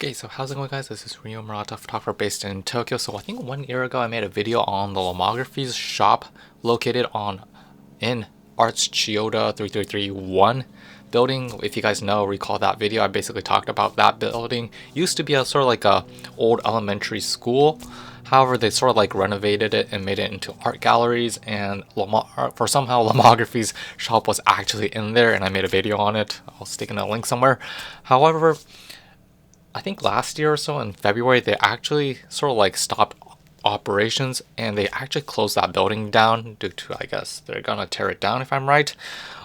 Okay, so how's it going, guys? This is Rio Murata, photographer based in Tokyo. So I think 1 year ago I made a video on the Lomography's shop located in Arts Chiyoda 3331 building. If you guys recall that video, I basically talked about that building. Used to be a sort of like a old elementary school. However, they sort of like renovated it and made it into art galleries, and for somehow Lomography's shop was actually in there, and I made a video on it. I'll stick in a link somewhere. However, I think last year or so in February, they actually sort of like stopped operations and they actually closed that building down due to, I guess, they're gonna tear it down if I'm right,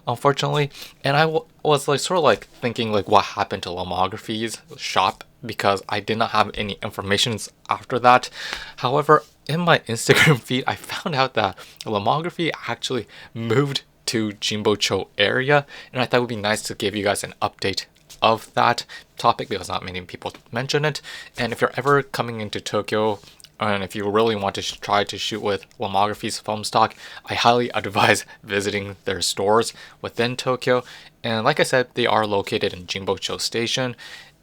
unfortunately. And I was like sort of like thinking like what happened to Lomography's shop because I did not have any information after that. However, in my Instagram feed, I found out that Lomography actually moved to Jimbocho area, and I thought it would be nice to give you guys an update of that topic because not many people mention it. And if you're ever coming into Tokyo and if you really want to try to shoot with Lomography's film stock, I highly advise visiting their stores within Tokyo. And like I said, they are located in Jimbocho Station,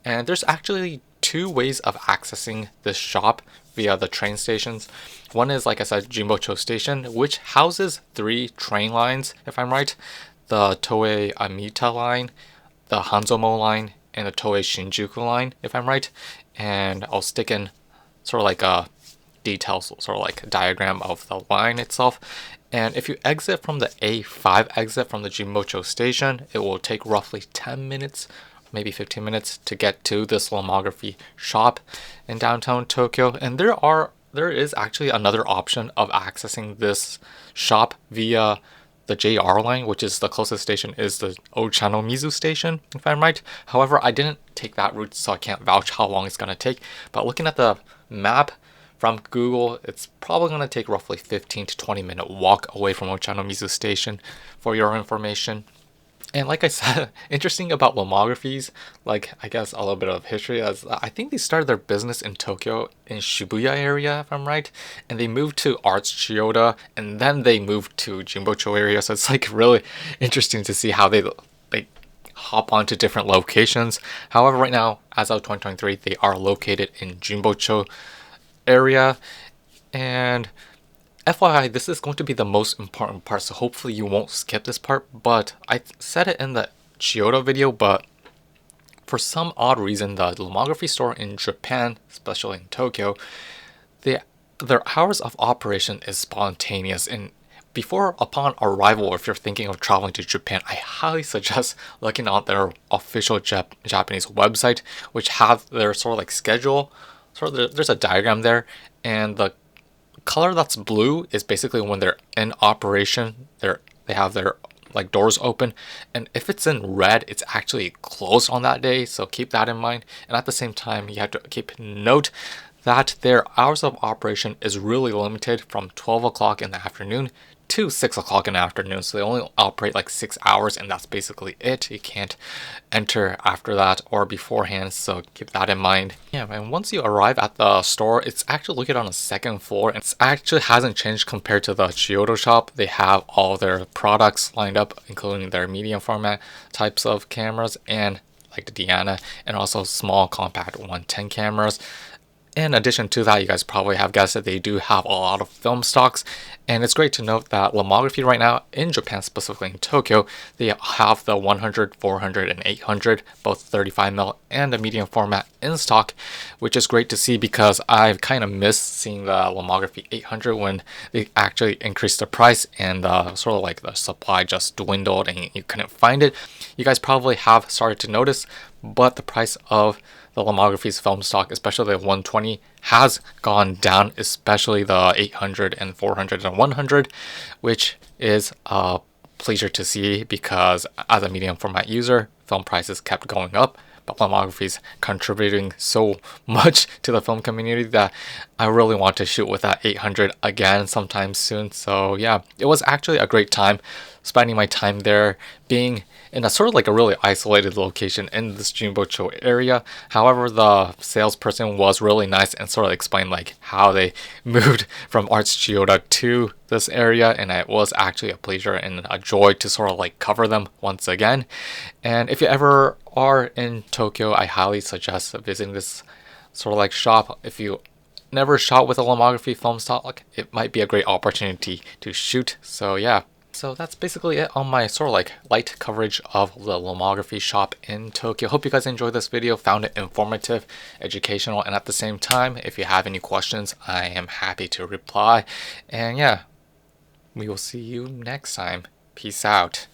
and there's actually two ways of accessing this shop via the train stations. One is, like I said, Jimbocho Station, which houses 3 train lines, if I'm right: the Toei Amita line, the Hanzomo line, and the Toei Shinjuku line, if I'm right. And I'll stick in sort of like a details, sort of like a diagram of the line itself. And if you exit from the A5 exit from the Jimbocho station, it will take roughly 10 minutes, maybe 15 minutes to get to this Lomography shop in downtown Tokyo. And there is actually another option of accessing this shop via the JR line, which is the closest station is the Ochanomizu station, if I'm right. However, I didn't take that route, so I can't vouch how long it's going to take. But looking at the map from Google, it's probably going to take roughly 15 to 20 minute walk away from Ochanomizu station, for your information. And like I said, interesting about Lomographies, like I guess a little bit of history, as I think they started their business in Tokyo in Shibuya area, if I'm right, and they moved to Arts Chiyoda, and then they moved to Jimbocho area. So it's like really interesting to see how they like hop onto different locations. However, right now, as of 2023, they are located in Jimbocho area. And FYI, this is going to be the most important part, so hopefully you won't skip this part. But I said it in the Chiyoda video, but for some odd reason, the Lomography store in Japan, especially in Tokyo, their hours of operation is spontaneous. And upon arrival, if you're thinking of traveling to Japan, I highly suggest looking at their official Japanese website, which have their sort of like schedule. There's a diagram there, and the color that's blue is basically when they're in operation. They have their like doors open, and if it's in red, it's actually closed on that day, so keep that in mind. And at the same time, you have to keep note that their hours of operation is really limited from 12 o'clock in the afternoon to 6 o'clock in the afternoon. So they only operate like 6 hours, and that's basically it. You can't enter after that or beforehand, so keep that in mind. Yeah, and once you arrive at the store, it's actually located on the 2nd floor, and it actually hasn't changed compared to the Chiyoda shop. They have all their products lined up, including their medium format types of cameras, and like the Diana, and also small compact 110 cameras. In addition to that, you guys probably have guessed that they do have a lot of film stocks, and it's great to note that Lomography right now in Japan, specifically in Tokyo, they have the 100, 400, and 800, both 35mm and a medium format in stock, which is great to see because I've kind of missed seeing the Lomography 800 when they actually increased the price and sort of like the supply just dwindled and you couldn't find it. You guys probably have started to notice, but the price of the Lomography's film stock, especially the 120, has gone down, especially the 800 and 400 and 100, which is a pleasure to see because as a medium format user, film prices kept going up, but Lomography's contributing so much to the film community that I really want to shoot with that 800 again sometime soon. So yeah, it was actually a great time spending my time there, being in a sort of like a really isolated location in this Jimbocho area. However, the salesperson was really nice and sort of explained like how they moved from Arts Chiyoda to this area, and it was actually a pleasure and a joy to sort of like cover them once again. And if you ever are in Tokyo, I highly suggest visiting this sort of like shop. If you never shot with a lomography film stock, it might be a great opportunity to shoot. So yeah. So that's basically it on my sort of like light coverage of the lomography shop in Tokyo. Hope you guys enjoyed this video, found it informative, educational, and at the same time, if you have any questions, I am happy to reply. And yeah, we will see you next time. Peace out.